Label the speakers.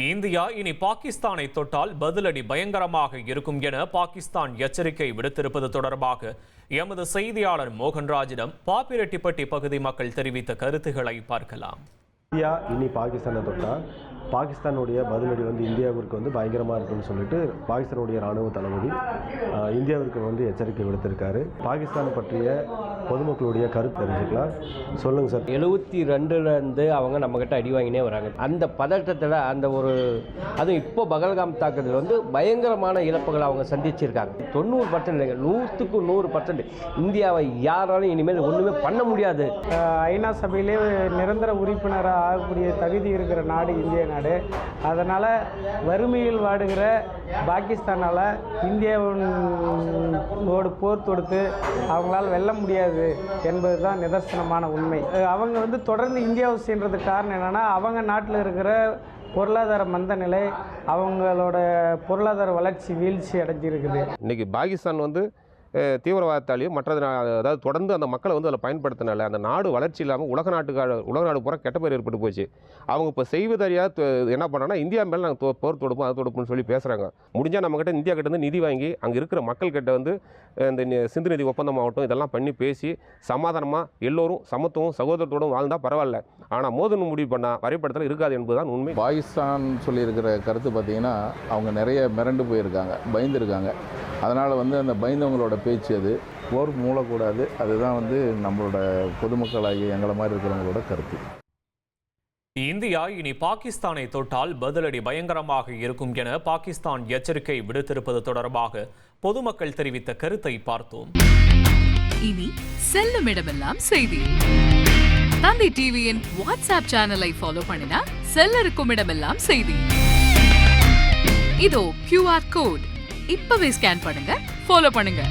Speaker 1: India இனி பாகிஸ்தானை தொட்டால் பதிலடி பயங்கரமாக இருக்கும் என பாகிஸ்தான் எச்சரிக்கை விடுத்திருப்பது தொடர்பாக எமது செய்தியாளர் மோகன்ராஜிடம் பாப்பிரெட்டிப்பட்டி பகுதி மக்கள் தெரிவித்த கருத்துக்களை பார்க்கலாம்.
Speaker 2: இந்தியா இனி பாகிஸ்தானை தொட்டால் பாகிஸ்தானுடைய பதிலடி இந்தியாவிற்கு பயங்கரமாக இருக்குன்னு சொல்லிட்டு பாகிஸ்தானுடைய இராணுவ தளபதி இந்தியாவிற்கு எச்சரிக்கை விடுத்திருக்காரு. பாகிஸ்தான் பற்றிய பொதுமக்களுடைய கருத்து தெரிஞ்சுக்கலாம். சொல்லுங்கள் சார்.
Speaker 3: 72 அவங்க நம்மக்கிட்ட அடி வாங்கினே வராங்க. அந்த பதட்டத்தில் அதுவும் இப்போ பகல்காம் தாக்குதல் பயங்கரமான இழப்புகளை அவங்க சந்திச்சிருக்காங்க. 90% இல்லைங்க, 100க்கு 100% இந்தியாவை யாராலும் இனிமேல் ஒன்றுமே பண்ண முடியாது.
Speaker 4: ஐநா சபையிலே நிரந்தர உறுப்பினராக ஆகக்கூடிய தகுதி இருக்கிற நாடு இந்திய நாடு. அதனால் வறுமையில் வாடுகிற பாகிஸ்தானால் இந்தியாவோடு போர் தொடுத்து அவங்களால் வெல்ல முடியாது என்பது தான் நிதர்சனமான உண்மை. அவங்க தொடர்ந்து இந்தியாவை சென்றதுக்கு காரணம் என்னென்னா, அவங்க நாட்டில் இருக்கிற பொருளாதார மந்த நிலை, அவங்களோட பொருளாதார வளர்ச்சி வீழ்ச்சி அடைஞ்சிருக்குது.
Speaker 5: இன்றைக்கி பாகிஸ்தான் தீவிரவாதத்தாலையும் அதாவது தொடர்ந்து அந்த மக்களை அதில் பயன்படுத்தினால அந்த நாடு வளர்ச்சி இல்லாமல் உலக நாடு பூரா கெட்ட பேர் ஏற்பட்டு போச்சு. அவங்க இப்போ செய்வதறியாக என்ன பண்ணாங்கன்னா, இந்தியா மேலே நாங்கள் போர் தொடுப்போம் அது தொடுப்போம்னு சொல்லி பேசுகிறாங்க. முடிஞ்சால் நம்மக்கிட்ட இந்தியா கிட்ட நிதி வாங்கி அங்கே இருக்கிற மக்கள் கிட்ட இந்த சிந்து நிதி ஒப்பந்தம் ஆகட்டும் இதெல்லாம் பண்ணி பேசி சமாதானமாக எல்லோரும் சமத்துவம் சகோதரத்தோடும் வாழ்ந்தால் பரவாயில்ல. ஆனால் மோதல் முடிவு பண்ணால் வரைபடத்தில் இருக்காது என்பதுதான் உண்மை.
Speaker 6: பாகிஸ்தான் சொல்லியிருக்கிற கருத்து பார்த்திங்கன்னா, அவங்க நிறைய மிரண்டு போயிருக்காங்க, பயந்துருக்காங்க. அதனால் அந்த பயந்தவங்களோட பேச்சு அது போர் மூலக்கூடாது. அதுதான் நம்மளோட பொதுமக்களாகிய எங்களை மாதிரி இருக்கிறவங்களோட கருத்து.
Speaker 1: இந்தியா இனி பாகிஸ்தானை தொட்டால் பதிலடி பயங்கரமாக இருக்கும் என பாகிஸ்தான் எச்சரிக்கை விடுத்திருப்பது தொடர்பாக பொதுமக்கள் தெரிவித்த கருத்தை பார்த்தோம்.
Speaker 7: இனி செல்லும் இடமெல்லாம் செய்தி. தந்தை டிவியின் வாட்ஸ்அப் சேனலை ஃபாலோ பண்ணினா செல்ல இருக்கும் இடமெல்லாம் செய்தி. இதோ QR கோட் இப்பவே ஸ்கேன் பண்ணுங்க, ஃபாலோ பண்ணுங்க.